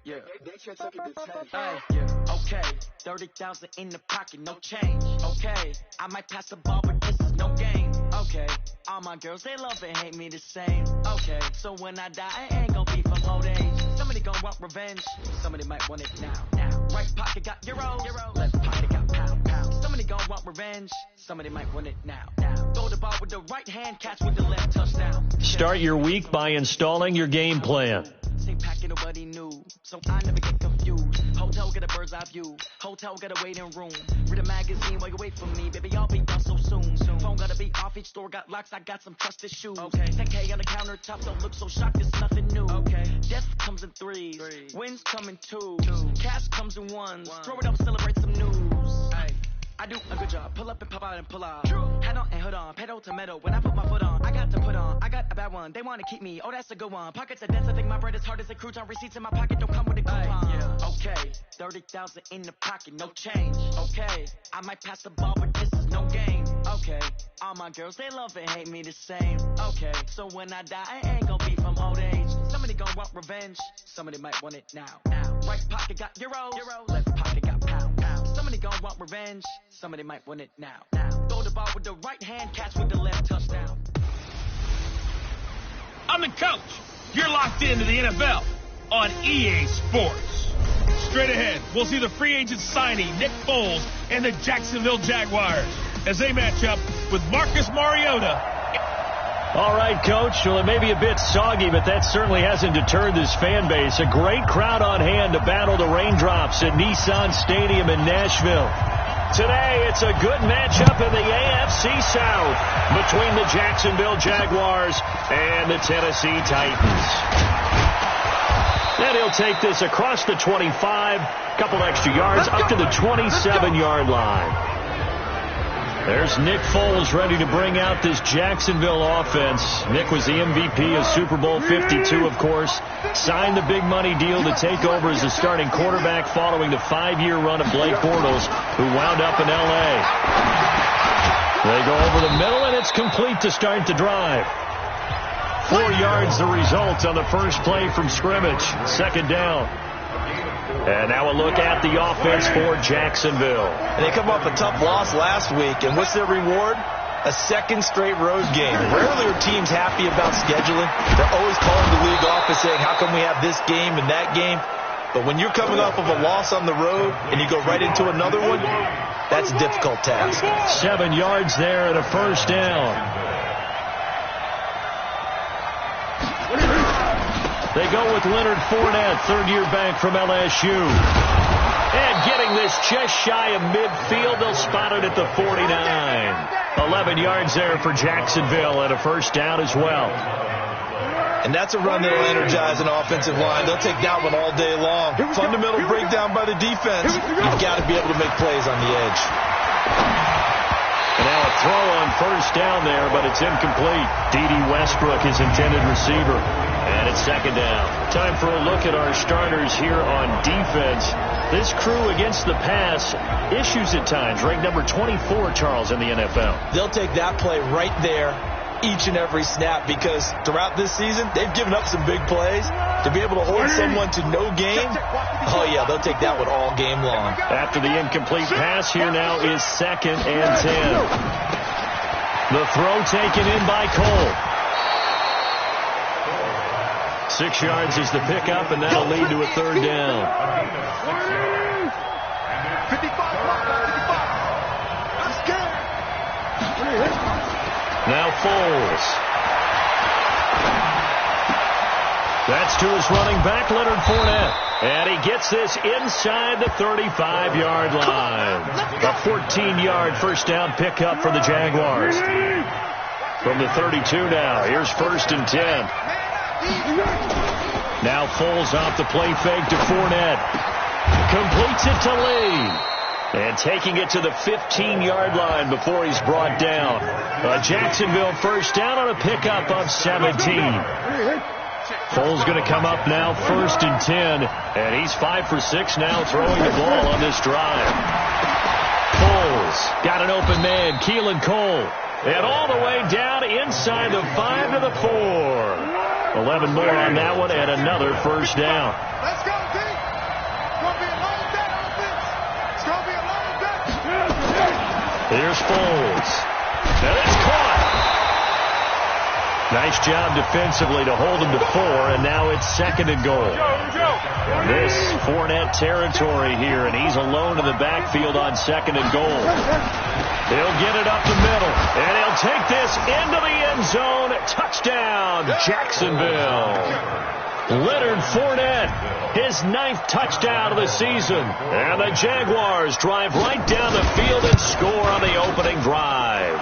Yeah, they took it to 10. Yeah, okay. 30,000 in the pocket, no change. Okay, I might pass the ball, but this is no game. Okay, all my girls, they love and hate me the same. Okay, so when I die, I ain't gonna be from old age. Somebody gonna want revenge. Somebody might want it now. Right pocket got euros. Left pocket got pound. Somebody gonna want revenge. Somebody might want it now. Throw the ball with the right hand, catch with the left, touchdown. Start your week by installing your game plan. Same packet, nobody knew, so I never get confused. Hotel get a bird's eye view. Hotel get a waiting room. Read a magazine while you wait for me, baby. I'll be done so soon. Phone gotta be off. Each store got locks. I got some trusted shoes. Okay. 10K on the countertop. Don't look so shocked. It's nothing new. Okay. Death comes in threes. Wins come in twos. Cash comes in ones. Throw it up, celebrate some news. Ay. I do a good job. Pull up and pop out and pull out. Hat on and hood on. Pedal to metal. When I put my foot on, I got to put on. I got a bad one. They want to keep me. Oh, that's a good one. Pockets are dense. I think my bread is hard as a crouton. Receipts in my pocket don't come with a coupon. Yeah. Okay. 30,000 in the pocket. No change. Okay. I might pass the ball, but this is no game. Okay. All my girls, they love and hate me the same. Okay. So when I die, I ain't gonna be from old age. Somebody gonna want revenge. Somebody might want it now. Right pocket got euros. Left pocket got pound. Somebody gonna want revenge. Somebody might want it now. Throw the ball with the right hand, catch with the left, touchdown. I'm the coach. You're locked into the NFL on EA Sports. Straight ahead, we'll see the free agent signing Nick Foles and the Jacksonville Jaguars as they match up with Marcus Mariota. All right, Coach. Well, it may be a bit soggy, but that certainly hasn't deterred this fan base. A great crowd on hand to battle the raindrops at Nissan Stadium in Nashville. Today, it's a good matchup in the AFC South between the Jacksonville Jaguars and the Tennessee Titans. And he'll take this across the 25, couple extra yards, up to the 27-yard line. There's Nick Foles ready to bring out this Jacksonville offense. Nick was the MVP of Super Bowl 52, of course. Signed the big money deal to take over as a starting quarterback following the 5-year run of Blake Bortles, who wound up in L.A. They go over the middle, and it's complete to start the drive. 4 yards the result on the first play from scrimmage. Second down. And now a look at the offense for Jacksonville. And they come off a tough loss last week, and what's their reward? A second straight road game. Rarely are teams happy about scheduling. They're always calling the league office saying, how come we have this game and that game? But when you're coming off of a loss on the road and you go right into another one, that's a difficult task. 7 yards there and a first down. They go with Leonard Fournette, third-year back from LSU. And getting this just shy of midfield, they'll spot it at the 49. 11 yards there for Jacksonville and a first down as well. And that's a run that'll energize an offensive line. They'll take that one all day long. Fundamental breakdown by the defense. You've got to be able to make plays on the edge. And now a throw on first down there, but it's incomplete. D.D. Westbrook, his intended receiver. And it's second down. Time for a look at our starters here on defense. This crew against the pass, issues at times. Ranked number 24, Charles, in the NFL. They'll take that play right there each and every snap because throughout this season, they've given up some big plays. To be able to hold someone to no gain, oh, yeah, they'll take that one all game long. After the incomplete pass, here now is second and 10. The throw taken in by Cole. 6 yards is the pickup, and that'll lead to a third down. 55. Now Foles. That's to his running back, Leonard Fournette. And he gets this inside the 35-yard line. A 14-yard first down pickup for the Jaguars. From the 32 now, here's first and 10. Now Foles off the play fake to Fournette. Completes it to Lee. And taking it to the 15-yard line before he's brought down. A Jacksonville first down on a pickup of 17. Foles going to come up now first and 10. And he's 5 for 6 now throwing the ball on this drive. Foles got an open man, Keelan Cole. And all the way down inside the 5 to the 4. 11 more on that one and another first down. Let's go, team. Here's Foles. And it's caught. Nice job defensively to hold him to 4, and now it's 2nd and goal. This Fournette territory here, and he's alone in the backfield on 2nd and goal. He'll get it up the middle, and he'll take this into the end zone. Touchdown, Jacksonville. Leonard Fournette, his 9th touchdown of the season. And the Jaguars drive right down the field and score on the opening drive.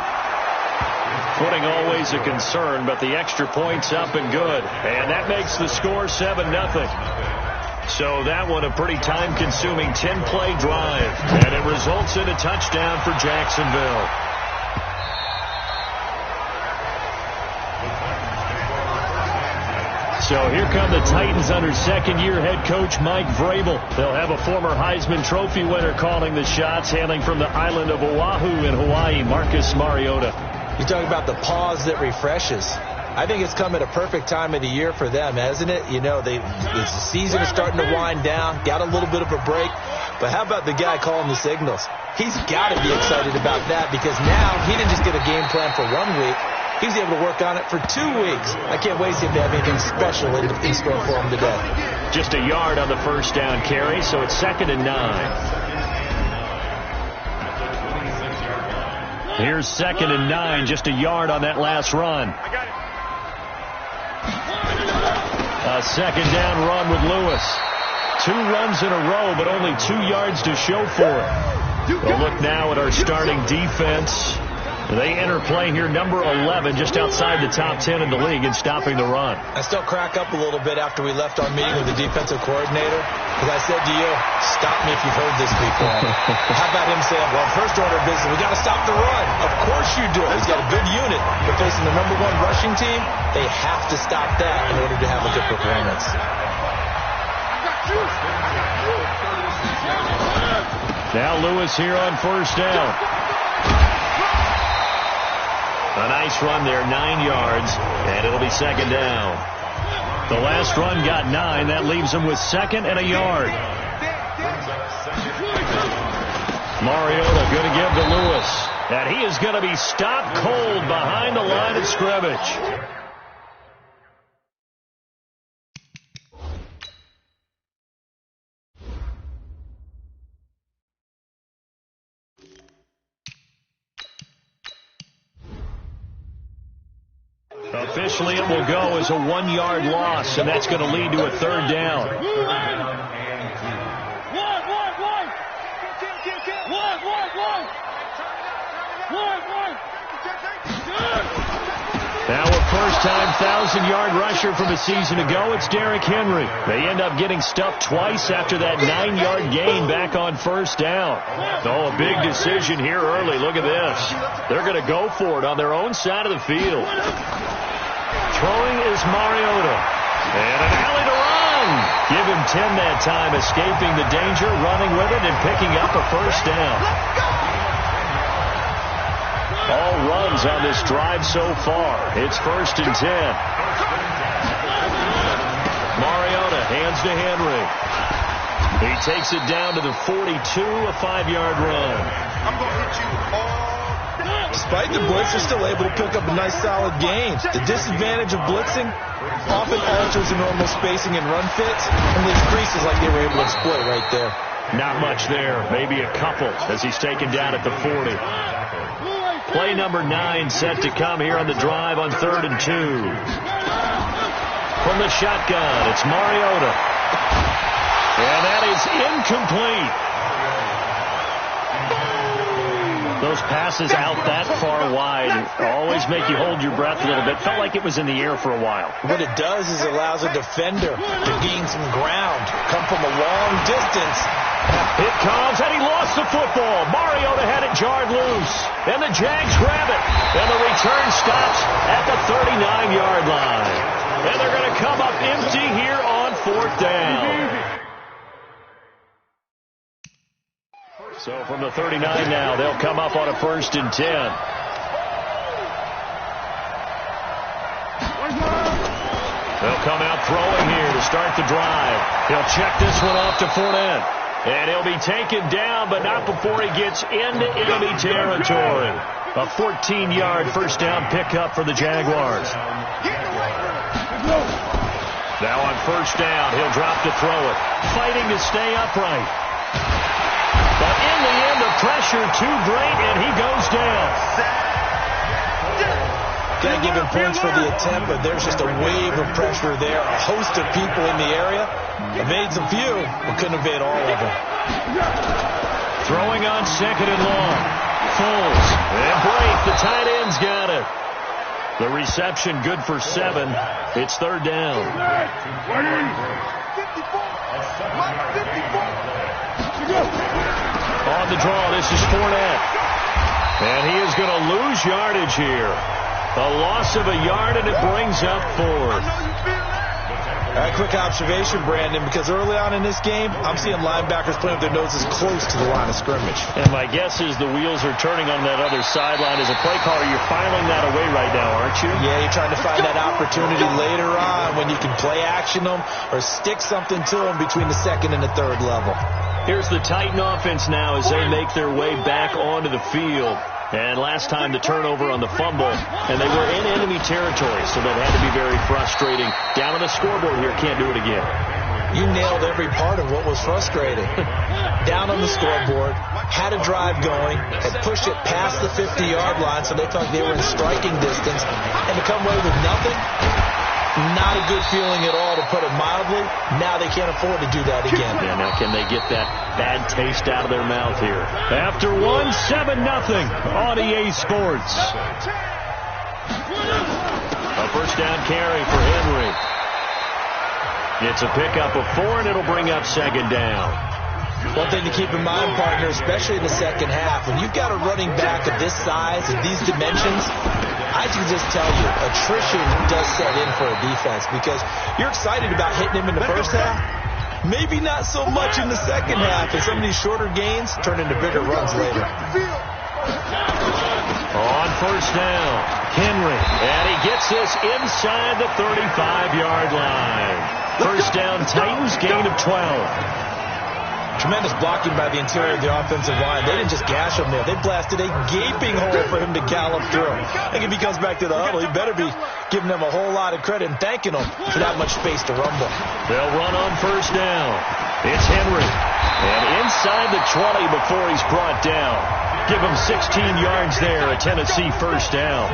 Footing always a concern, but the extra point's up and good. And that makes the score 7-0. So that one a pretty time-consuming 10-play drive. And it results in a touchdown for Jacksonville. So here come the Titans under second-year head coach Mike Vrabel. They'll have a former Heisman Trophy winner calling the shots, hailing from the island of Oahu in Hawaii, Marcus Mariota. You talk about the pause that refreshes. I think it's come at a perfect time of the year for them, hasn't it? You know, the season is starting to wind down, got a little bit of a break. But how about the guy calling the signals? He's got to be excited about that because now he didn't just get a game plan for 1 week. He was able to work on it for 2 weeks. I can't wait to see if they have anything special in store for him today. Just a yard on the first down carry, so it's 2nd and 9. Here's 2nd and 9, just a yard on that last run. A 2nd down run with Lewis. 2 runs in a row, but only 2 yards to show for it. We'll look now at our starting defense. They enter play here, number 11, just outside the top 10 in the league in stopping the run. I still crack up a little bit after we left our meeting with the defensive coordinator, because I said to you, stop me if you've heard this before. How about him saying, well, first order of business, we got to stop the run. Of course you do. He's got a good unit, but facing the number 1 rushing team, they have to stop that in order to have a good performance. Now Lewis here on first down. A nice run there, 9 yards, and it'll be 2nd down. The last run got 9. That leaves him with 2nd and a yard. Mariota going to give to Lewis, and he is going to be stopped cold behind the line of scrimmage. Officially, it will go as a 1-yard loss, and that's going to lead to a 3rd down. Now a first-time 1,000-yard rusher from a season ago, it's Derrick Henry. They end up getting stuffed twice after that 9-yard gain back on first down. Oh, a big decision here early. Look at this. They're going to go for it on their own side of the field. Throwing is Mariota. And an alley to run. Give him 10 that time, escaping the danger, running with it, and picking up a first down. All runs on this drive so far. It's 1st and 10. Mariota hands to Henry. He takes it down to the 42, a 5-yard run. I'm going to hit you all. Despite the blitz, they're still able to pick up a nice solid gain. The disadvantage of blitzing often alters the normal spacing and run fits, and leaves creases like they were able to exploit right there. Not much there, maybe a couple, as he's taken down at the 40. Play number 9 set to come here on the drive on 3rd and 2. From the shotgun, it's Mariota. And that is incomplete. Those passes out that far wide always make you hold your breath a little bit. Felt like it was in the air for a while. What it does is it allows a defender to gain some ground, come from a long distance. It comes, and he lost the football. Mariota had it jarred loose, and the Jags grab it. And the return stops at the 39-yard line. And they're going to come up empty here on 4th down. So from the 39 now, they'll come up on a 1st and 10. They'll come out throwing here to start the drive. He'll check this one off to Fournette. And he'll be taken down, but not before he gets into enemy territory. A 14-yard first down pickup for the Jaguars. Now on first down, he'll drop to throw it. Fighting to stay upright. But in the end, the pressure too great, and he goes down. Got to give him points for the attempt, but there's just a wave of pressure there. A host of people in the area. Evades a few, but couldn't evade all of them. Throwing on second and long. Foles. And Blake, the tight end's got it. The reception good for 7. It's third down. On the draw, this is Fournette. And he is going to lose yardage here. A loss of a yard, and it brings up 4th. A quick observation, Brandon, because early on in this game, I'm seeing linebackers playing with their noses close to the line of scrimmage. And my guess is the wheels are turning on that other sideline. As a play caller, you're filing that away right now, aren't you? Yeah, you're trying to find that opportunity later on when you can play action them or stick something to them between the second and the third level. Here's the Titan offense now as they make their way back onto the field. And last time the turnover on the fumble, and they were in enemy territory, so that had to be very frustrating. Down on the scoreboard here, can't do it again. You nailed every part of what was frustrating. Down on the scoreboard, had a drive going, had pushed it past the 50-yard line, so they thought they were in striking distance, and to come away with nothing, not a good feeling at all, to put it mildly. Now they can't afford to do that again. Yeah, now can they get that bad taste out of their mouth here? After 7-0 on EA Sports. A first down carry for Henry. It's a pickup of 4, and it'll bring up second down. One thing to keep in mind, partner, especially in the second half, when you've got a running back of this size and these dimensions, I can just tell you, attrition does set in for a defense because you're excited about hitting him in the first half. Maybe not so much in the second half, and some of these shorter gains turn into bigger runs later. On first down, Henry, and he gets this inside the 35-yard line. First down, Titans, gain of 12. Tremendous blocking by the interior of the offensive line. They didn't just gash him there. They blasted a gaping hole for him to gallop through. I think if he comes back to the huddle, he better be giving them a whole lot of credit and thanking them for that much space to rumble. They'll run on first down. It's Henry. And inside the 20 before he's brought down. Give him 16 yards there, a Tennessee first down.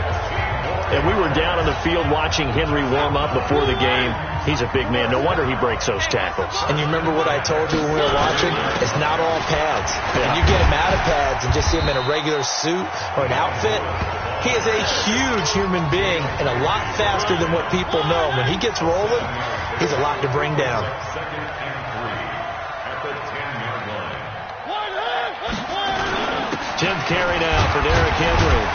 And we were down on the field watching Henry warm up before the game. He's a big man. No wonder he breaks those tackles. And you remember what I told you when we were watching? It's not all pads. Yeah. And you get him out of pads and just see him in a regular suit or an outfit. He is a huge human being and a lot faster than what people know. When he gets rolling, he's a lot to bring down. 10th carry now for Derrick Henry.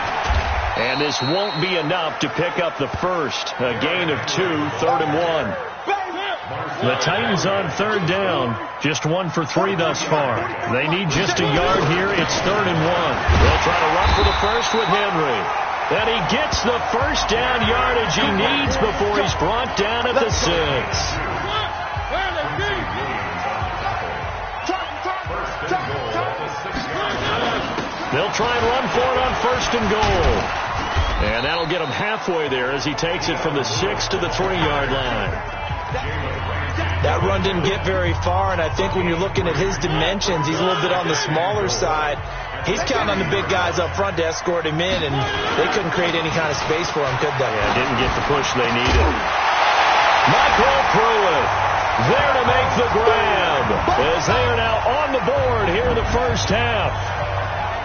And this won't be enough to pick up the first. A gain of 2, 3rd and 1. The Titans on third down. Just 1 for 3 thus far. They need just a yard here. It's 3rd and 1. They'll try to run for the first with Henry. And he gets the first down yardage he needs before he's brought down at the 6. They'll try and run for it on 1st and goal. And that'll get him halfway there as he takes it from the 6 to the 3-yard line. That run didn't get very far, and I think when you're looking at his dimensions, he's a little bit on the smaller side. He's counting on the big guys up front to escort him in, and they couldn't create any kind of space for him, could they? Yeah, didn't get the push they needed. Michael Pruitt there to make the grab as they are now on the board here in the first half.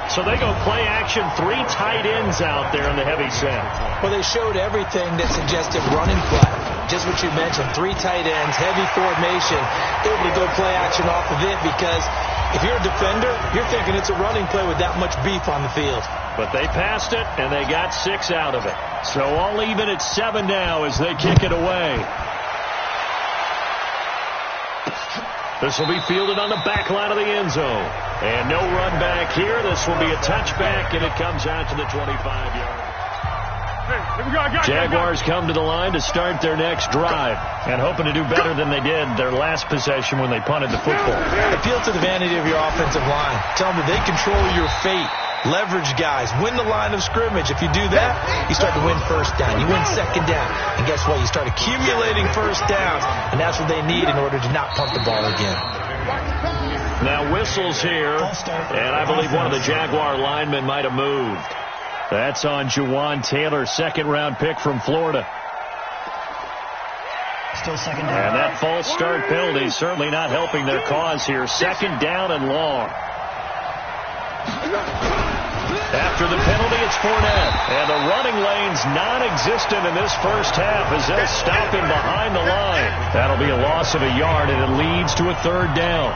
So they go play action, 3 tight ends out there in the heavy set. Well, they showed everything that suggested running play. Just what you mentioned, 3 tight ends, heavy formation, able to go play action off of it because if you're a defender, you're thinking it's a running play with that much beef on the field. But they passed it, and they got 6 out of it. So all even at 7 now as they kick it away. This will be fielded on the back line of the end zone. And no run back here. This will be a touchback, and it comes out to the 25-yard. Jaguars come to the line to start their next drive and hoping to do better than they did their last possession when they punted the football. Appeal to the vanity of your offensive line. Tell them that they control your fate. Leverage guys. Win the line of scrimmage. If you do that, you start to win first down. You win second down. And guess what? You start accumulating first downs. And that's what they need in order to not punt the ball again. Now whistles here. And I believe one of the Jaguar linemen might have moved. That's on Juwan Taylor, second-round pick from Florida. Still second down. And that false start penalty certainly not helping their cause here. Second down and long. After the penalty, it's Fournette. And the running lane's non-existent in this first half as they'll stop him behind the line. That'll be a loss of a yard, and it leads to a third down.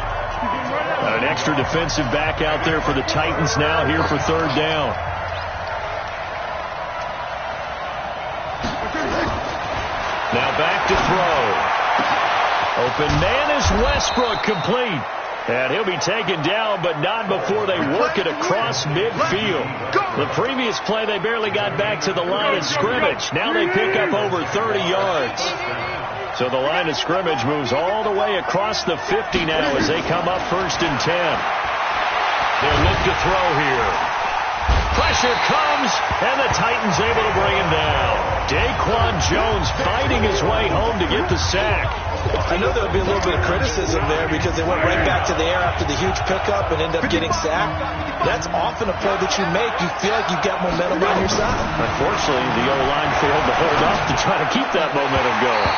An extra defensive back out there for the Titans now here for third down. Now back to throw. Open man is Westbrook, complete. And he'll be taken down, but not before they work it across midfield. The previous play, they barely got back to the line of scrimmage. Now they pick up over 30 yards. So the line of scrimmage moves all the way across the 50 now as they come up 1st and 10. They'll look to throw here. Pressure comes, and the Titans able to bring him down. Daquan Jones fighting his way home to get the sack. I know there'll be a little bit of criticism there because they went right back to the air after the huge pickup and end up getting sacked. That's often a play that you make. You feel like you've got momentum on your side. Unfortunately, the O-line failed to hold up to try to keep that momentum going.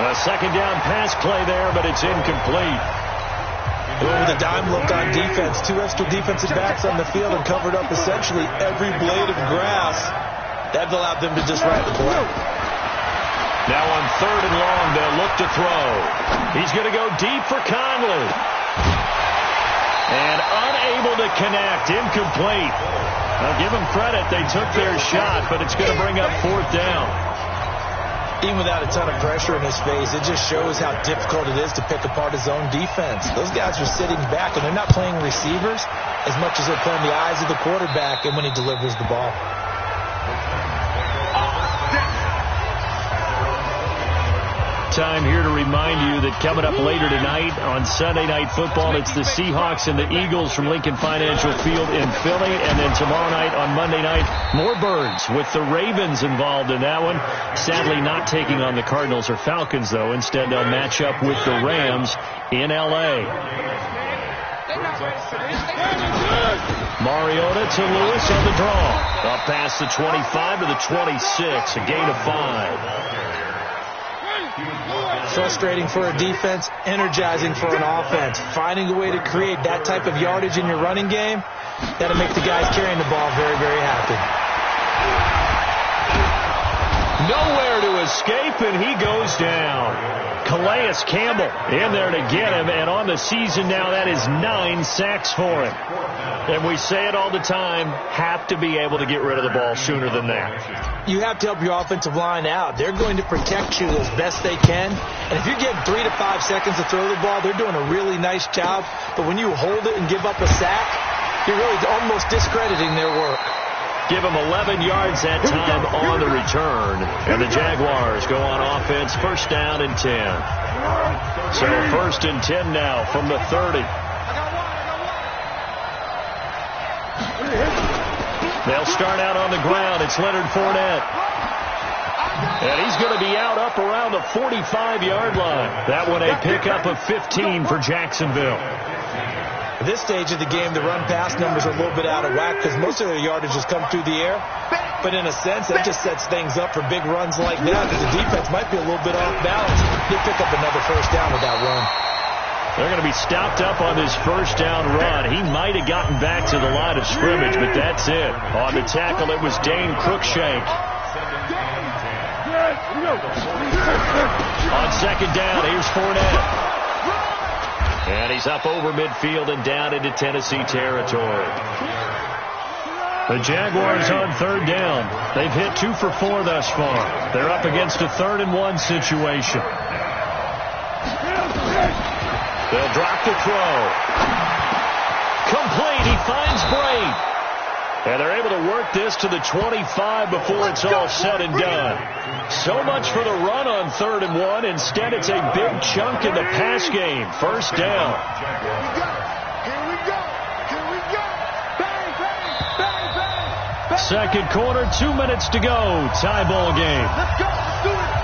A second down pass play there, but it's incomplete. With a dime look on defense, 2 extra defensive backs on the field and covered up essentially every blade of grass. That allowed them to just ride the play. Now on third and long, they'll look to throw. He's going to go deep for Conley. And unable to connect, incomplete. I'll give them credit. They took their shot, but it's going to bring up 4th down. Even without a ton of pressure in his face, it just shows how difficult it is to pick apart his own defense. Those guys are sitting back, and they're not playing receivers as much as they're playing the eyes of the quarterback and when he delivers the ball. Time here to remind you that coming up later tonight on Sunday Night Football, it's the Seahawks and the Eagles from Lincoln Financial Field in Philly. And then tomorrow night on Monday night, more Birds with the Ravens involved in that one. Sadly not taking on the Cardinals or Falcons, though. Instead, they'll match up with the Rams in L.A. Mariota to Lewis on the draw. Up past the 25 to the 26, a gain of 5. Frustrating for a defense, energizing for an offense. Finding a way to create that type of yardage in your running game, that'll make the guys carrying the ball very, very happy. Nowhere to escape, and he goes down. Calais Campbell in there to get him, and on the season now, that is 9 sacks for him. And we say it all the time, have to be able to get rid of the ball sooner than that. You have to help your offensive line out. They're going to protect you as best they can. And if you're getting 3 to 5 seconds to throw the ball, they're doing a really nice job. But when you hold it and give up a sack, you're really almost discrediting their work. Give them 11 yards that time on the return. And the Jaguars go on offense, 1st down and 10. So 1st and 10 now from the 30. They'll start out on the ground. It's Leonard Fournette. And he's going to be out up around the 45-yard line. That one a pickup of 15 for Jacksonville. At this stage of the game, the run-pass numbers are a little bit out of whack because most of their yardage has come through the air. But in a sense, that just sets things up for big runs like that because the defense might be a little bit off balance. They pick up another 1st down with that run. They're going to be stopped up on this 1st down run. He might have gotten back to the line of scrimmage, but that's it. On the tackle, it was Dane Cruikshank. On 2nd down, here's Fournette. And he's up over midfield and down into Tennessee territory. The Jaguars on 3rd down. They've hit 2 for 4 thus far. They're up against a 3rd and 1 situation. They'll drop the throw. Complete. He finds Brayden. And they're able to work this to the 25 before it's all said and done. So much for the run on 3rd and 1. Instead, it's a big chunk in the pass game. First down. Here we go. Bang, bang, bang, bang. Second quarter, 2 minutes to go. Tie ball game. Let's go. Let's do it.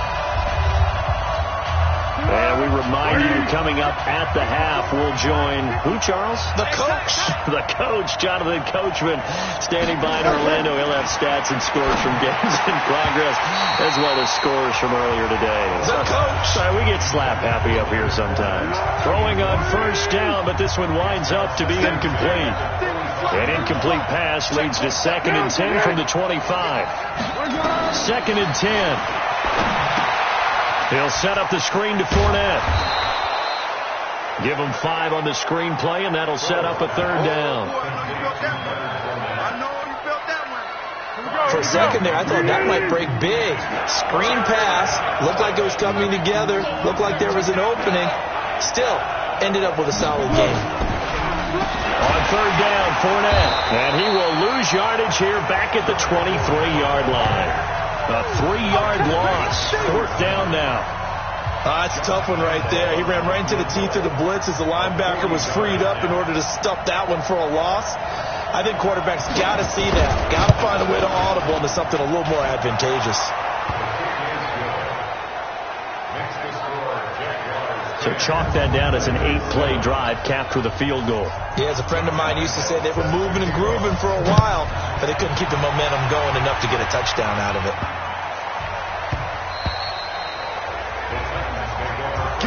And we remind you, coming up at the half, we'll join who, Charles? The coach. The coach, Jonathan Coachman, standing by in Orlando. He'll have stats and scores from games in progress, as well as scores from earlier today. The coach. Sorry, we get slap happy up here sometimes. Throwing on first down, but this one winds up to be incomplete. An incomplete pass leads to 2nd and 10 from the 25. 2nd and 10. He'll set up the screen to Fournette. Give him 5 on the screen play, and that'll set up a 3rd down. For a second there, I thought that might break big. Screen pass. Looked like it was coming together. Looked like there was an opening. Still, ended up with a solid game. On 3rd down, Fournette. And he will lose yardage here back at the 23-yard line. A 3-yard loss. 4th down now. That's a tough one right there. He ran right into the teeth of the blitz as the linebacker was freed up in order to stuff that one for a loss. I think quarterbacks got to see that. Got to find a way to audible into something a little more advantageous. So chalk that down as an 8-play drive capped with a field goal. Yeah, as a friend of mine used to say, they were moving and grooving for a while, but they couldn't keep the momentum going enough to get a touchdown out of it.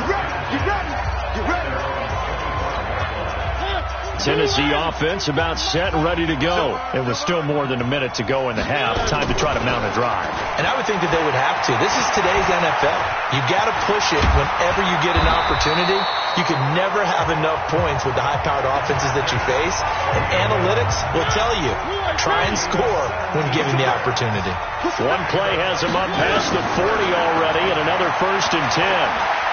Get ready. Tennessee offense about set and ready to go. It was still more than a minute to go in the half. Time to try to mount a drive. And I would think that they would have to. This is today's NFL. You got to push it whenever you get an opportunity. You can never have enough points with the high-powered offenses that you face. And analytics will tell you, try and score when given the opportunity. One play has him up past the 40 already, and another 1st and 10.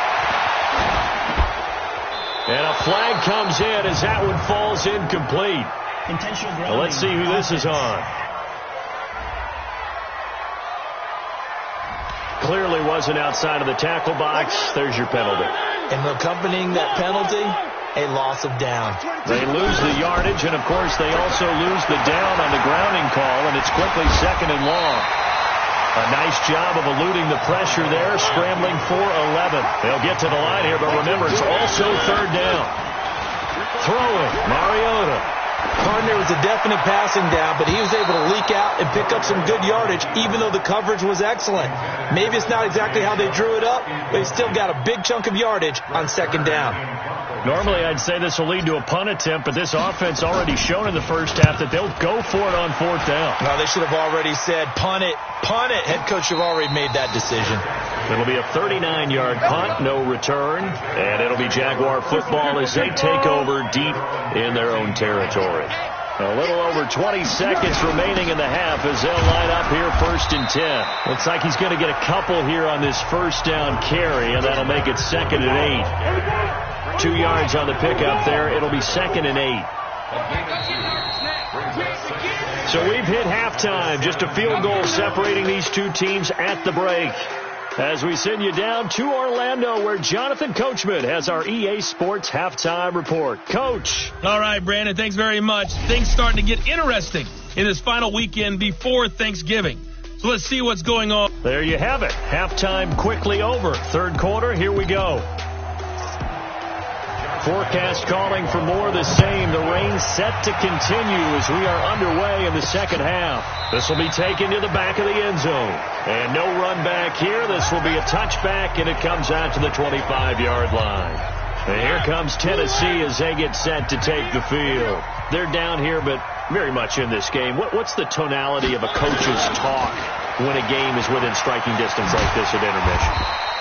And a flag comes in as that one falls incomplete. Well, let's see who this is on. Clearly wasn't outside of the tackle box. There's your penalty. And accompanying that penalty, a loss of down. They lose the yardage, and of course they also lose the down on the grounding call, and it's quickly 2nd and long. A nice job of eluding the pressure there, scrambling for 11. They'll get to the line here, but remember, it's also 3rd down. Throwing, Mariota. Gardner was a definite passing down, but he was able to leak out and pick up some good yardage, even though the coverage was excellent. Maybe it's not exactly how they drew it up, but he still got a big chunk of yardage on 2nd down. Normally, I'd say this will lead to a punt attempt, but this offense already shown in the first half that they'll go for it on 4th down. No, they should have already said, punt it, punt it. Head coach should have already made that decision. It'll be a 39-yard punt, no return, and it'll be Jaguar football as they take over deep in their own territory. A little over 20 seconds remaining in the half as they'll line up here 1st and 10. Looks like he's going to get a couple here on this 1st down carry, and that'll make it 2nd and 8. 2 yards on the pickup there. It'll be 2nd and 8. So we've hit halftime. Just a field goal separating these two teams at the break. As we send you down to Orlando, where Jonathan Coachman has our EA Sports halftime report. Coach. All right, Brandon, thanks very much. Things starting to get interesting in this final weekend before Thanksgiving. So let's see what's going on. There you have it. Halftime quickly over. 3rd quarter, here we go. Forecast calling for more of the same. The rain set to continue as we are underway in the 2nd half. This will be taken to the back of the end zone. And no run back here. This will be a touchback, and it comes out to the 25-yard line. And here comes Tennessee as they get set to take the field. They're down here, but very much in this game. What's the tonality of a coach's talk when a game is within striking distance like this at intermission?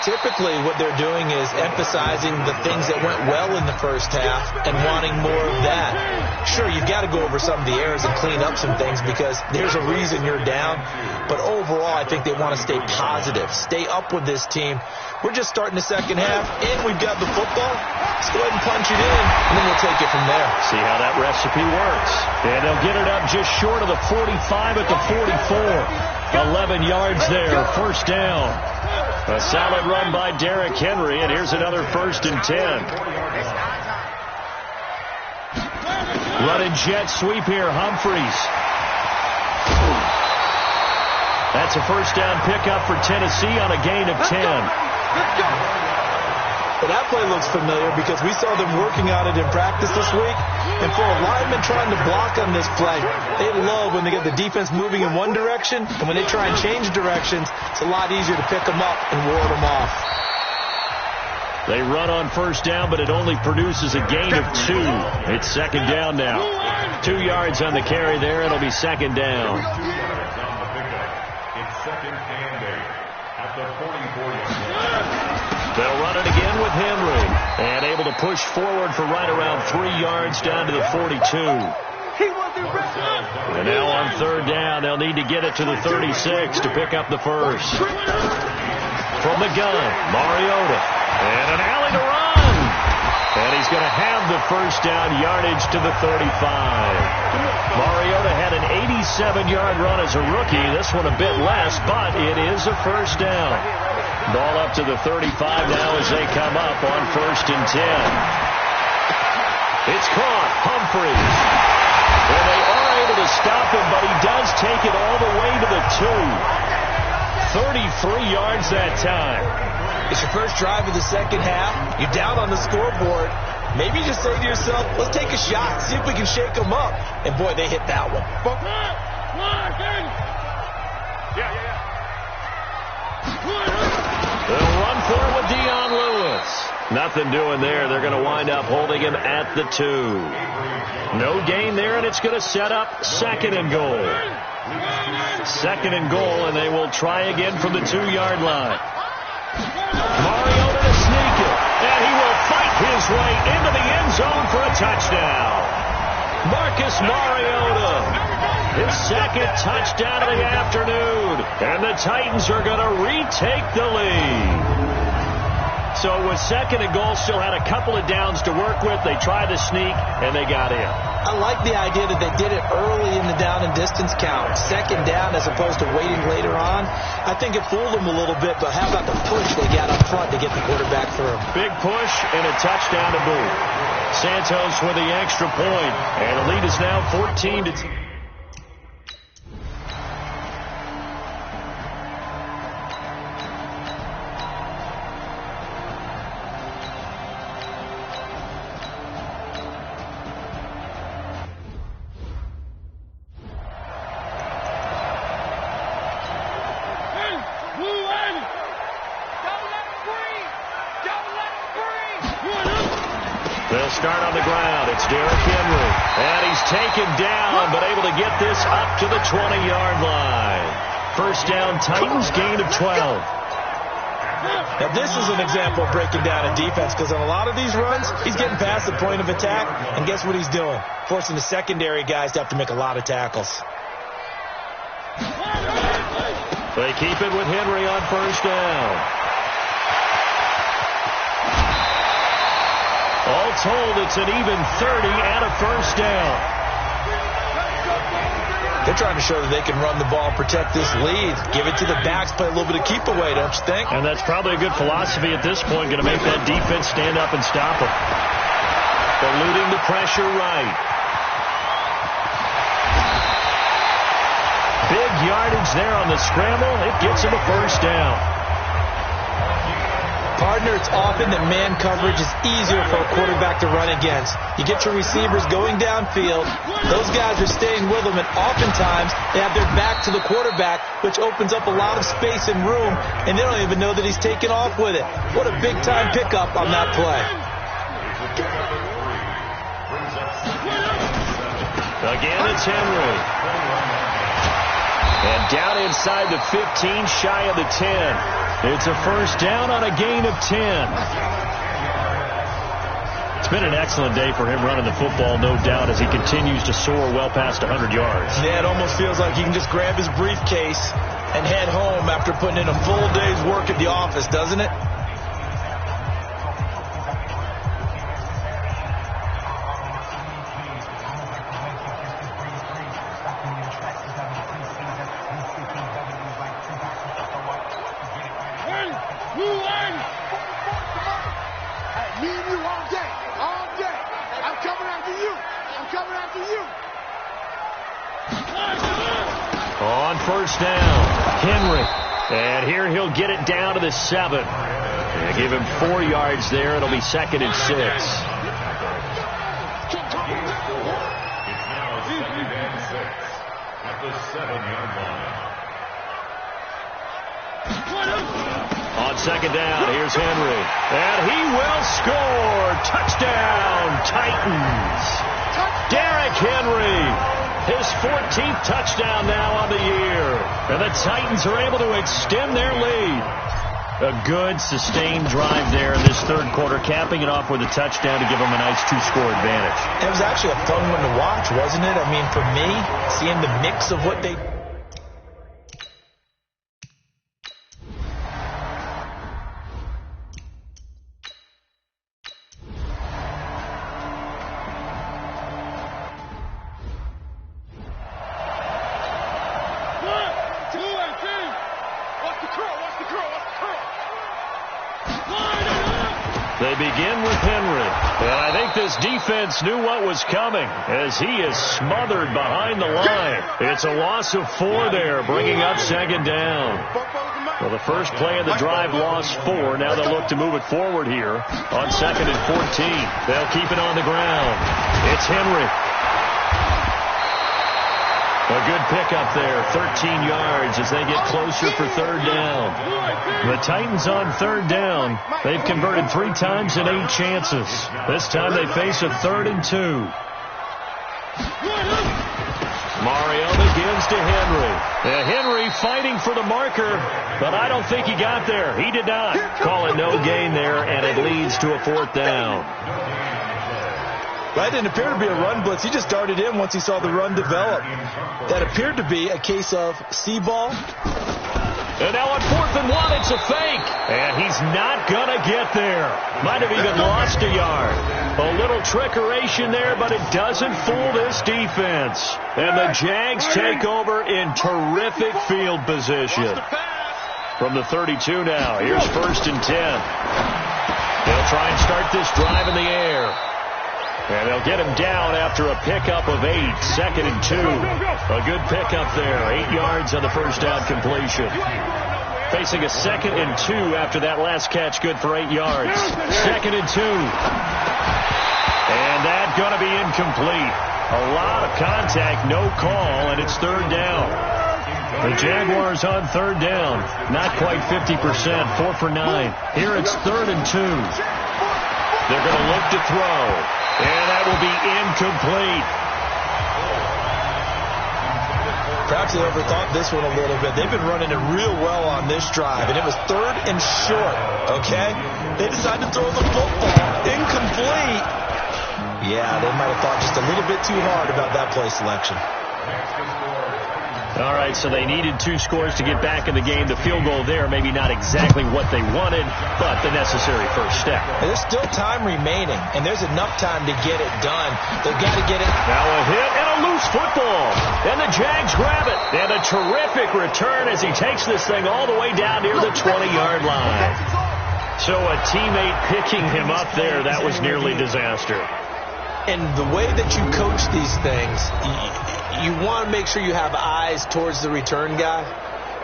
Typically, what they're doing is emphasizing the things that went well in the first half and wanting more of that. Sure, you've got to go over some of the errors and clean up some things because there's a reason you're down. But overall, I think they want to stay positive, stay up with this team. We're just starting the second half, and we've got the football. Let's go ahead and punch it in, and then we'll take it from there. See how that recipe works. And they'll get it up just short of the 45 at the 44. 11 yards there, first down. A solid run by Derrick Henry, and here's another 1st and 10. Running jet sweep here, Humphreys. That's a first down pickup for Tennessee on a gain of 10. Well, that play looks familiar because we saw them working on it in practice this week. And for a lineman trying to block on this play, they love when they get the defense moving in one direction. And when they try and change directions, it's a lot easier to pick them up and ward them off. They run on first down, but it only produces a gain of 2. It's second down now. 2 yards on the carry there. It'll be second down. They'll run it again with Henry. And able to push forward for right around 3 yards down to the 42. And now on third down, they'll need to get it to the 36 to pick up the first. From the gun, Mariota. And an alley to run. And he's going to have the first down yardage to the 35. Mariota had an 87-yard run as a rookie. This one a bit less, but it is a first down. Ball up to the 35 now as they come up on 1st and 10. It's caught. Humphreys. And they are able to stop him, but he does take it all the way to the 2. 33 yards that time. It's your first drive of the second half. You're down on the scoreboard. Maybe you just say to yourself, let's take a shot, see if we can shake them up. And, boy, they hit that one. They'll run for it with Dion Lewis. Nothing doing there. They're going to wind up holding him at the 2. No gain there, and it's going to set up 2nd and goal. 2nd and goal, and they will try again from the 2-yard line. Mariota to sneak it, and he will fight his way into the end zone for a touchdown. Marcus Mariota, his 2nd touchdown of the afternoon, and the Titans are going to retake the lead. So with 2nd and goal, still had a couple of downs to work with. They tried to sneak, and they got in. I like the idea that they did it early in the down and distance count. 2nd down as opposed to waiting later on. I think it fooled them a little bit, but how about the push they got up front to get the quarterback through? Big push and a touchdown to boot. Santos with the extra point, and the lead is now 14-10. They'll start on the ground. It's Derrick Henry. And he's taken down, but able to get this up to the 20-yard line. First down, Titans, gain of 12. Now, this is an example of breaking down a defense because on a lot of these runs, he's getting past the point of attack, and guess what he's doing? Forcing the secondary guys to have to make a lot of tackles. They keep it with Henry on first down. All told, it's an even 30 and a first down. They're trying to show that they can run the ball, protect this lead, give it to the backs, play a little bit of keep away, don't you think? And that's probably a good philosophy at this point, going to make that defense stand up and stop them. Eluding the pressure right. Big yardage there on the scramble. It gets him a first down. Partner, it's often that man coverage is easier for a quarterback to run against. You get your receivers going downfield. Those guys are staying with them, and oftentimes they have their back to the quarterback, which opens up a lot of space and room, and they don't even know that he's taken off with it. What a big-time pickup on that play. Again, it's Henry. And down inside the 15, shy of the 10. It's a first down on a gain of 10. It's been an excellent day for him running the football, no doubt, as he continues to soar well past 100 yards. Yeah, it almost feels like he can just grab his briefcase and head home after putting in a full day's work at the office, doesn't it? On first down, Henry. And here he'll get it down to the 7. They give him 4 yards there. It'll be 2nd and 6. At the 7-yard line. On 2nd down, here's Henry. And he will score. Touchdown, Titans. Derrick Henry. His 14th touchdown now on the year. And the Titans are able to extend their lead. A good, sustained drive there in this third quarter, capping it off with a touchdown to give them a nice 2-score advantage. It was actually a fun one to watch, wasn't it? I mean, for me, seeing the mix of what they... They begin with Henry. And I think this defense knew what was coming as he is smothered behind the line. It's a loss of 4 there, bringing up 2nd down. Well, the first play of the drive lost 4. Now they'll look to move it forward here on 2nd and 14. They'll keep it on the ground. It's Henry. A good pickup there, 13 yards as they get closer for 3rd down. The Titans on 3rd down. They've converted 3 times in 8 chances. This time they face a 3rd and 2. Mariota gives to Henry. Henry fighting for the marker, but I don't think he got there. He did not. Call it no gain there, and it leads to a 4th down. That didn't appear to be a run blitz. He just darted in once he saw the run develop. That appeared to be a case of see ball. And now on 4th and 1, it's a fake. And he's not going to get there. Might have even lost a yard. A little trickeration there, but it doesn't fool this defense. And the Jags take over in terrific field position. From the 32 now, here's 1st and 10. They'll try and start this drive in the air. And they'll get him down after a pickup of 8, 2nd and 2. A good pickup there, 8 yards on the first down completion. Facing a 2nd and 2 after that last catch, good for 8 yards. 2nd and 2. And that's going to be incomplete. A lot of contact, no call, and it's 3rd down. The Jaguars on 3rd down, not quite 50%, 4 for 9. Here it's 3rd and 2. They're going to look to throw. And that will be incomplete. Perhaps they overthought this one a little bit. They've been running it real well on this drive, and it was 3rd and short, okay? They decided to throw the football. Incomplete. Yeah, they might have thought just a little bit too hard about that play selection. All right, so they needed 2 scores to get back in the game. The field goal there, maybe not exactly what they wanted, but the necessary first step. There's still time remaining, and there's enough time to get it done. They've got to get it. Now a hit and a loose football. And the Jags grab it. And a terrific return as he takes this thing all the way down near the 20-yard line. So a teammate picking him up there, that was nearly disaster. And the way that you coach these things, you want to make sure you have eyes towards the return guy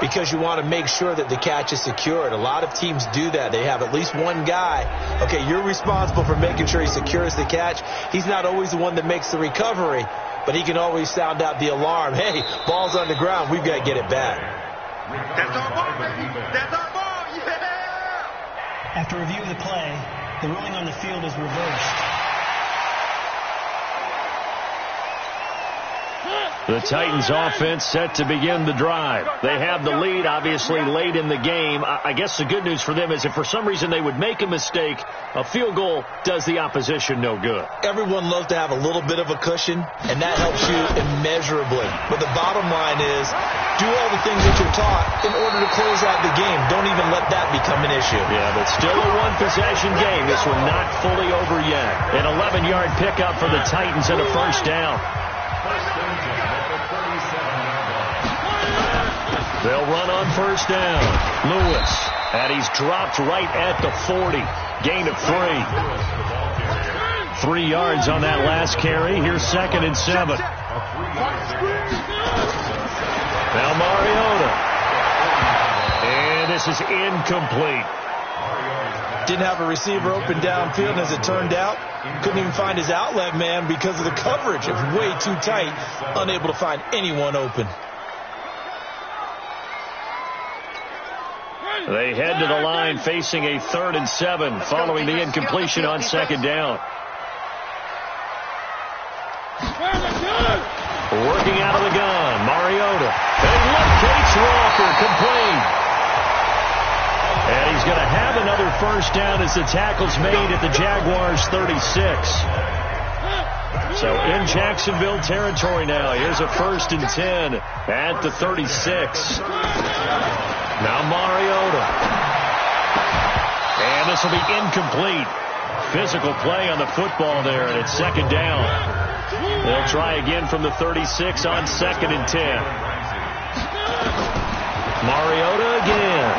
because you want to make sure that the catch is secured. A lot of teams do that. They have at least one guy. Okay, you're responsible for making sure he secures the catch. He's not always the one that makes the recovery, but he can always sound out the alarm. Hey, ball's on the ground. We've got to get it back. That's our ball, baby. That's our ball. Yeah! After review of the play, the ruling on the field is reversed. The Titans offense set to begin the drive. They have the lead, obviously, late in the game. I guess the good news for them is if for some reason they would make a mistake, a field goal does the opposition no good. Everyone loves to have a little bit of a cushion, and that helps you immeasurably. But the bottom line is, do all the things that you're taught in order to close out the game. Don't even let that become an issue. Yeah, but still a one-possession game. This one not fully over yet. An 11-yard pickup for the Titans and a first down. They'll run on first down. Lewis, and he's dropped right at the 40. Gain of 3. 3 yards on that last carry. Here's 2nd and 7. Now Mariota. And this is incomplete. Didn't have a receiver open downfield, and as it turned out, couldn't even find his outlet man because of the coverage. It was way too tight, unable to find anyone open. They head to the line facing a 3rd and 7 following the incompletion on 2nd down. Working out of the gun, Mariota. And he locates Walker, complete. And he's going to have another first down as the tackle's made at the Jaguars' 36. So in Jacksonville territory now. Here's a 1st and 10 at the 36. Now Mariota. And this will be incomplete. Physical play on the football there, and it's 2nd down. They'll try again from the 36 on 2nd and 10. Mariota again.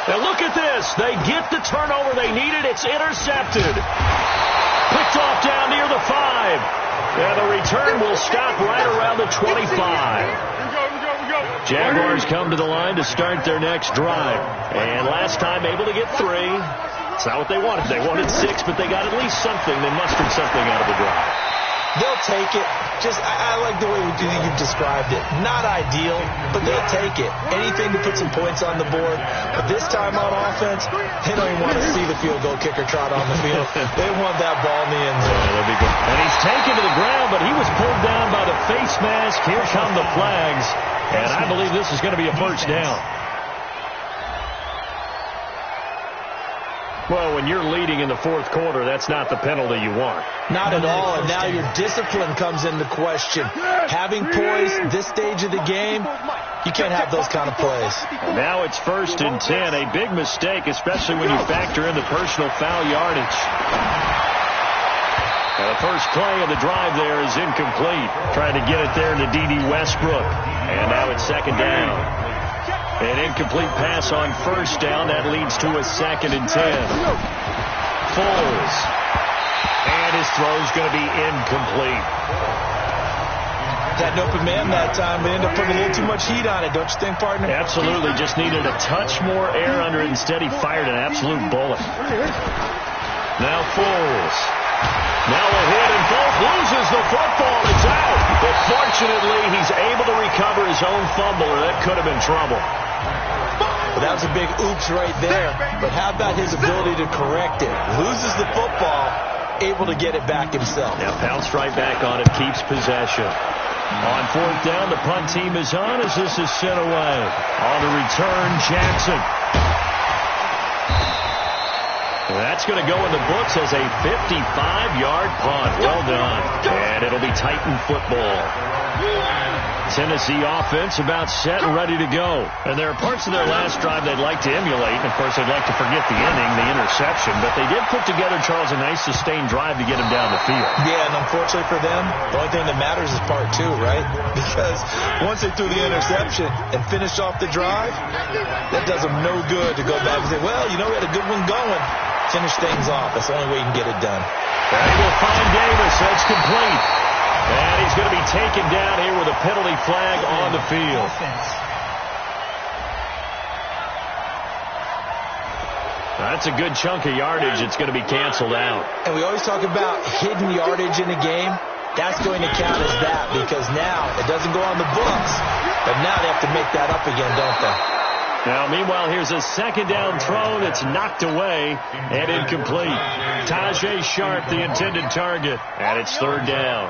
Now look at this. They get the turnover they needed. It's intercepted. Picked off down near the 5. And the return will stop right around the 25. Jaguars come to the line to start their next drive. And last time able to get 3. It's not what they wanted. They wanted 6, but they got at least something. They mustered something out of the drive. They'll take it. I like the way you've described it. Not ideal, but they'll take it. Anything to put some points on the board. But this time on offense, they don't even want to see the field goal kicker trot on the field. They want that ball in the end zone. That'll be good. And he's taken to the ground, but he was pulled down by the face mask. Here come the flags. And I believe this is going to be a first down. Well, when you're leading in the 4th quarter, that's not the penalty you want. Not at all, and now your discipline comes into question. Having poise this stage of the game, you can't have those kind of plays. And now it's 1st and 10, a big mistake, especially when you factor in the personal foul yardage. Now the first play of the drive there is incomplete. Trying to get it there to D.D. Westbrook. And now it's 2nd down. An incomplete pass on first down. That leads to a 2nd and 10. Foles. And his throw's going to be incomplete. Had an open man that time, but ended up putting a little too much heat on it, don't you think, partner? Absolutely. Just needed a touch more air under it. Instead, he fired an absolute bullet. Now Foles. Now a hit, and Foles loses the football. It's out. But fortunately, he's able to recover his own fumble, or that could have been trouble. Well, that was a big oops right there. But how about his ability to correct it? Loses the football, able to get it back himself. Now pounced right back on it, keeps possession. On 4th down, the punt team is on as this is sent away. On the return, Jackson. That's going to go in the books as a 55-yard punt. Well done. And it'll be Titan football. Tennessee offense about set and ready to go. And there are parts of their last drive they'd like to emulate. And, of course, they'd like to forget the inning, the interception. But they did put together, Charles, a nice sustained drive to get him down the field. Yeah, and unfortunately for them, the only thing that matters is part 2, right? Because once they threw the interception and finished off the drive, that does them no good to go back and say, well, you know, we had a good one going. Finish things off. That's the only way you can get it done. And we'll find Davis. That's complete. And he's going to be taken down here with a penalty flag on the field. That's a good chunk of yardage. It's going to be canceled out. And we always talk about hidden yardage in a game. That's going to count as that because now it doesn't go on the books, but now they have to make that up again, don't they? Now, meanwhile, here's a second down throw that's knocked away and incomplete. Tajay Sharp, the intended target, and it's third down.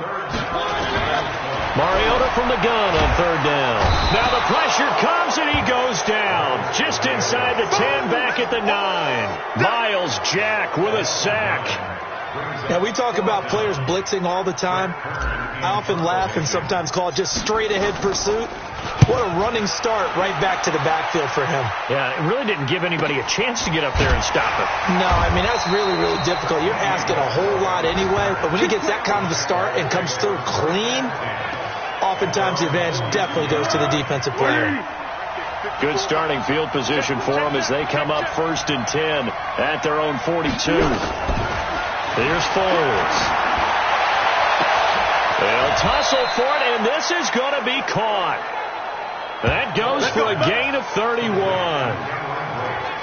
Mariota from the gun on third down. Now the pressure comes and he goes down. Just inside the 10, back at the 9. Miles Jack with a sack. Now, we talk about players blitzing all the time. I often laugh and sometimes call it just straight-ahead pursuit. What a running start right back to the backfield for him. Yeah, it really didn't give anybody a chance to get up there and stop him. No, I mean, that's really, really difficult. You're asking a whole lot anyway, but when he gets that kind of a start and comes through clean, oftentimes the advantage definitely goes to the defensive player. Good starting field position for them as they come up 1st and 10 at their own 42. Here's Foles. They'll tussle for it, and this is going to be caught. That goes for a gain of 31.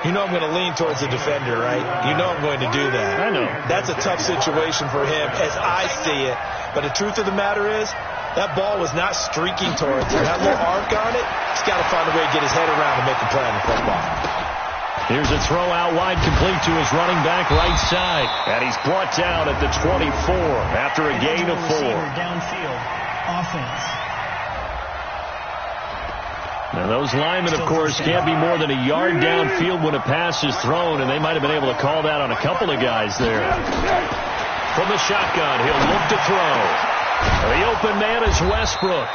You know I'm going to lean towards the defender, right? You know I'm going to do that. I know. That's a tough situation for him as I see it. But the truth of the matter is, that ball was not streaking towards him. That little arc on it, he's got to find a way to get his head around and make a play on the football. Here's a throw out wide, complete to his running back right side. And he's brought down at the 24 after a gain of 4. Downfield offense. Now, those linemen, of course, can't be more than a yard downfield when a pass is thrown, and they might have been able to call that on a couple of guys there. From the shotgun, he'll look to throw. The open man is Westbrook.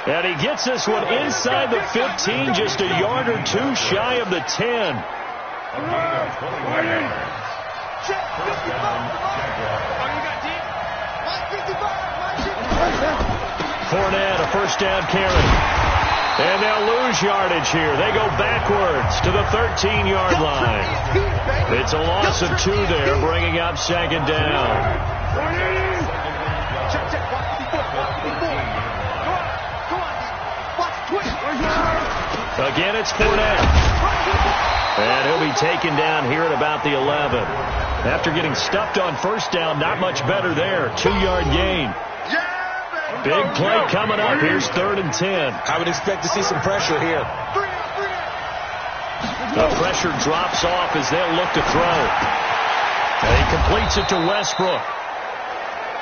And he gets this one inside the 15, just a yard or two shy of the 10. Fournette, a first down carry. And they'll lose yardage here. They go backwards to the 13-yard line. It's a loss of 2 there, bringing up second down. Again, it's Fournette. And he'll be taken down here at about the 11. After getting stuffed on first down, not much better there. 2-yard gain. Big play coming up. Here's 3rd and 10. I would expect to see some pressure here. The pressure drops off as they'll look to throw. And he completes it to Westbrook.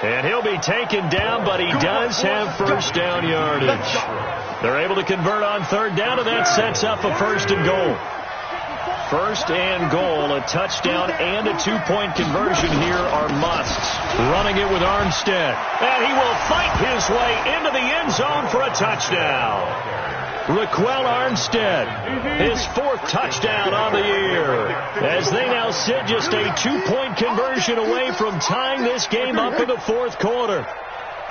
And he'll be taken down, but he does have first down yardage. They're able to convert on 3rd down, and that sets up a 1st and goal. 1st and goal, a touchdown and a 2-point conversion here are musts. Running it with Armstead. And he will fight his way into the end zone for a touchdown. Raquel Armstead, his 4th touchdown on the year. As they now sit just a 2-point conversion away from tying this game up in the 4th quarter.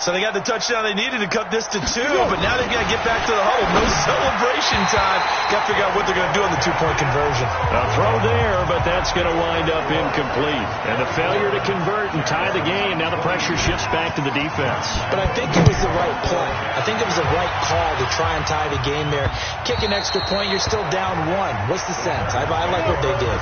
So they got the touchdown they needed to cut this to 2, but now they've got to get back to the huddle. No celebration time. Got to figure out what they're going to do on the 2-point conversion. A throw there, but that's going to wind up incomplete. And the failure to convert and tie the game, now the pressure shifts back to the defense. But I think it was the right play. I think it was the right call to try and tie the game there. Kick an extra point, you're still down 1. What's the sense? I like what they did.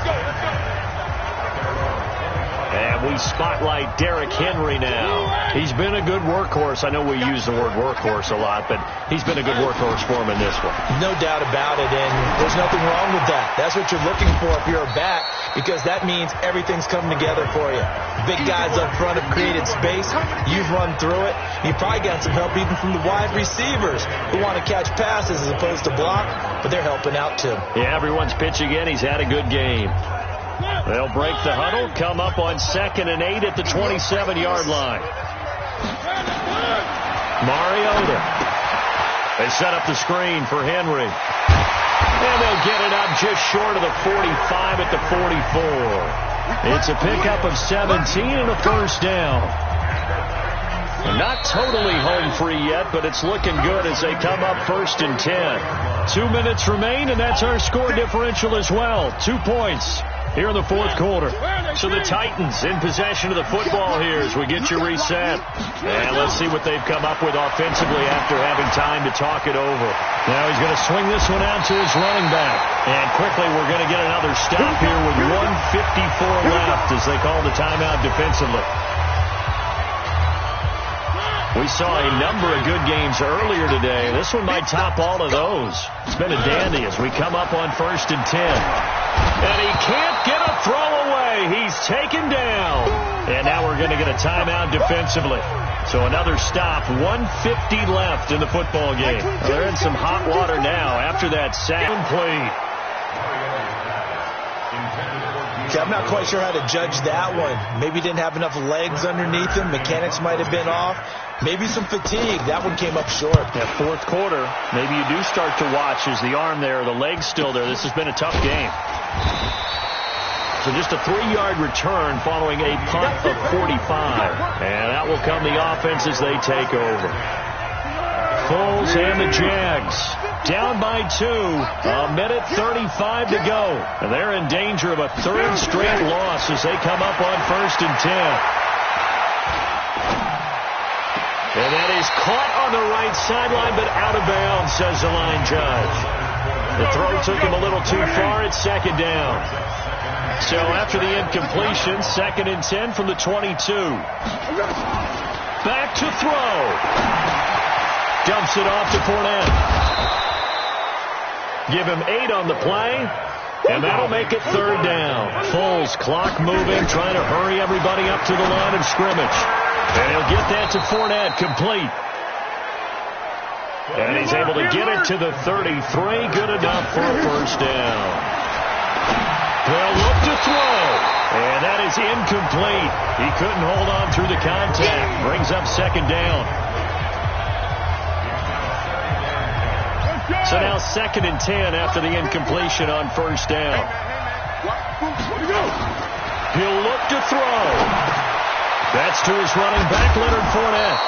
And we spotlight Derrick Henry now. He's been a good workhorse. I know we use the word workhorse a lot, but he's been a good workhorse for him in this one. No doubt about it, and there's nothing wrong with that. That's what you're looking for if you're a back, because that means everything's coming together for you. Big guys up front have created space. You've run through it. You probably got some help even from the wide receivers who want to catch passes as opposed to block, but they're helping out too. Yeah, everyone's pitching in. He's had a good game. They'll break the huddle, come up on 2nd and 8 at the 27-yard line. Mariota. They set up the screen for Henry. And they'll get it up just short of the 45 at the 44. It's a pickup of 17 and a first down. Not totally home free yet, but it's looking good as they come up 1st and 10. 2 minutes remain, and that's our score differential as well. 2 points here in the 4th quarter. So the Titans in possession of the football here as we get you reset. And let's see what they've come up with offensively after having time to talk it over. Now he's going to swing this one out to his running back. And quickly we're going to get another stop here with 1:54 left as they call the timeout defensively. We saw a number of good games earlier today. This one might top all of those. It's been a dandy as we come up on 1st and 10. And he can't get a throw away. He's taken down. And now we're going to get a timeout defensively. So another stop, 1:50 left in the football game. They're in some hot water now after that sack play. I'm not quite sure how to judge that one. Maybe didn't have enough legs underneath him. Mechanics might have been off. Maybe some fatigue. That one came up short. That fourth quarter, maybe you do start to watch as the arm there, the leg's still there. This has been a tough game. So just a 3-yard return following a punt of 45. And that will come the offense as they take over. Foles and the Jags down by 2. A minute 35 to go. And they're in danger of a 3rd straight loss as they come up on 1st and 10. And that is caught on the right sideline, but out of bounds, says the line judge. The throw took him a little too far. It's 2nd down. So after the incompletion, 2nd and 10 from the 22. Back to throw. Dumps it off to Fournette. Give him 8 on the play, and that'll make it 3rd down. Foles, clock moving, trying to hurry everybody up to the line of scrimmage. And he'll get that to Fournette, complete. And he's able to get it to the 33, good enough for a 1st down. They'll look to throw, and that is incomplete. He couldn't hold on through the contact. Brings up 2nd down. So now 2nd and 10 after the incompletion on 1st down. He'll look to throw. That's to his running back, Leonard Fournette.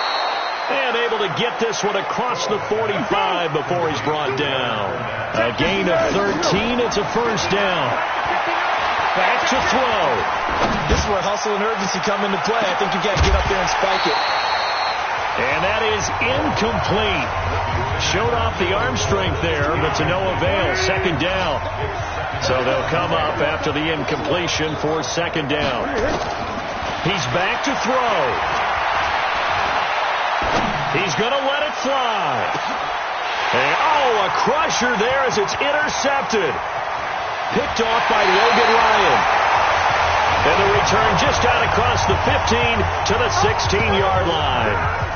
And able to get this one across the 45 before he's brought down. A gain of 13. It's a 1st down. Back to throw. This is where hustle and urgency come into play. I think you've got to get up there and spike it. And that is incomplete. Showed off the arm strength there, but to no avail. 2nd down. So they'll come up after the incompletion for 2nd down. He's back to throw. He's going to let it fly. And, a crusher there as it's intercepted. Picked off by Logan Ryan. And the return just out across the 15 to the 16-yard line.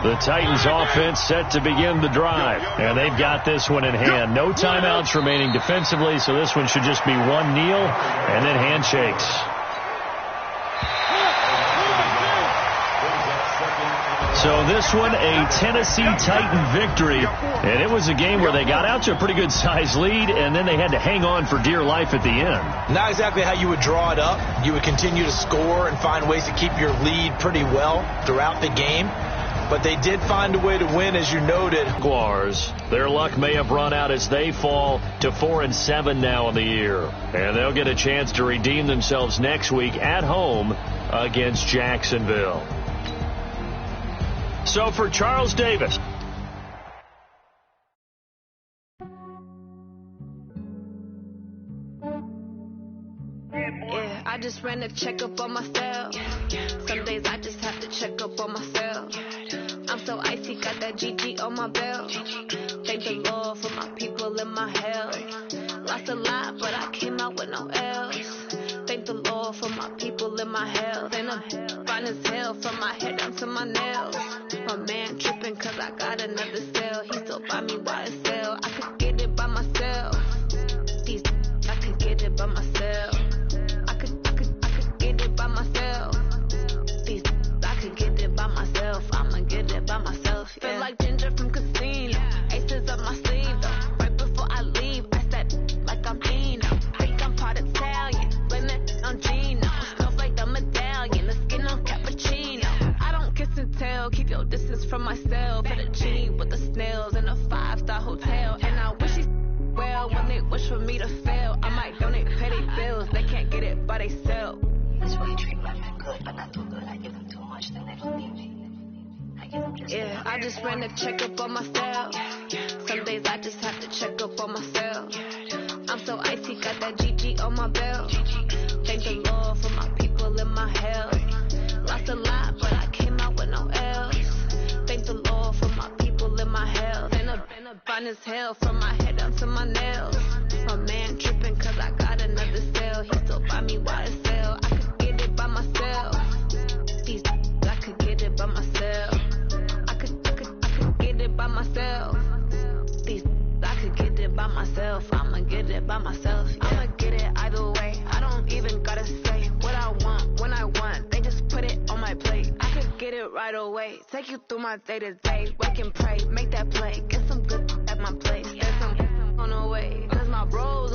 The Titans offense set to begin the drive, and they've got this one in hand. No timeouts remaining defensively, so this one should just be one kneel and then handshakes. So this one, a Tennessee Titan victory, and it was a game where they got out to a pretty good size lead, and then they had to hang on for dear life at the end. Not exactly how you would draw it up. You would continue to score and find ways to keep your lead pretty well throughout the game. But they did find a way to win, as you noted. Jaguars, their luck may have run out as they fall to 4-7 now in the year. And they'll get a chance to redeem themselves next week at home against Jacksonville. So for Charles Davis. Yeah, I just ran a checkup on myself. Some days I just have to check up on myself. I'm so icy, got that GG on my belt. Thank the Lord for my people and my health. Lost a lot, but I came out with no L's. Thank the Lord for my people and my health. And I'm fine as hell from my head down to my nails. My man tripping cause I got another cell. He still buy me YSL. I could get it by myself. I could get it by myself. I could get it by myself. I could get it by myself. I'ma get it by myself. Yeah. Feel like Ginger from Casino. Aces up my sleeve though. Right before I leave, I said like I'm Dino. Think I'm part Italian. Blame it on Gino. Smells like the medallion. The skin on cappuccino. I don't kiss and tell. Keep your distance from myself. Fettuccine with the snails in a 5-star hotel. And I wish he well when they wish for me to fail. I might donate petty bills. They can't get it by themselves. That's why you treat women good, but not too good. I give them too much, then they don't leave me. I give them just I just ran a checkup on myself. Some days I just have to check up on myself. I'm so icy, got that GG on my belt. Thank the Lord for my people in my health. Lost a lot, but I came out with no L's. Thank the Lord for my people in my health. Been a fine as hell from my head down to my nails. My man tripping cause I got another sale. He still buy me YSL. I could get it by myself. These I could get it by myself. I could get it by myself. These I could get it by myself. I'ma get it by myself. Yeah. I'ma get it either way. I don't even gotta say what I want when I want. They just put it on my plate. I could get it right away. Take you through my day to day. Wake and pray, make that play. Get some good at my place. There's some on the way. Cause my bros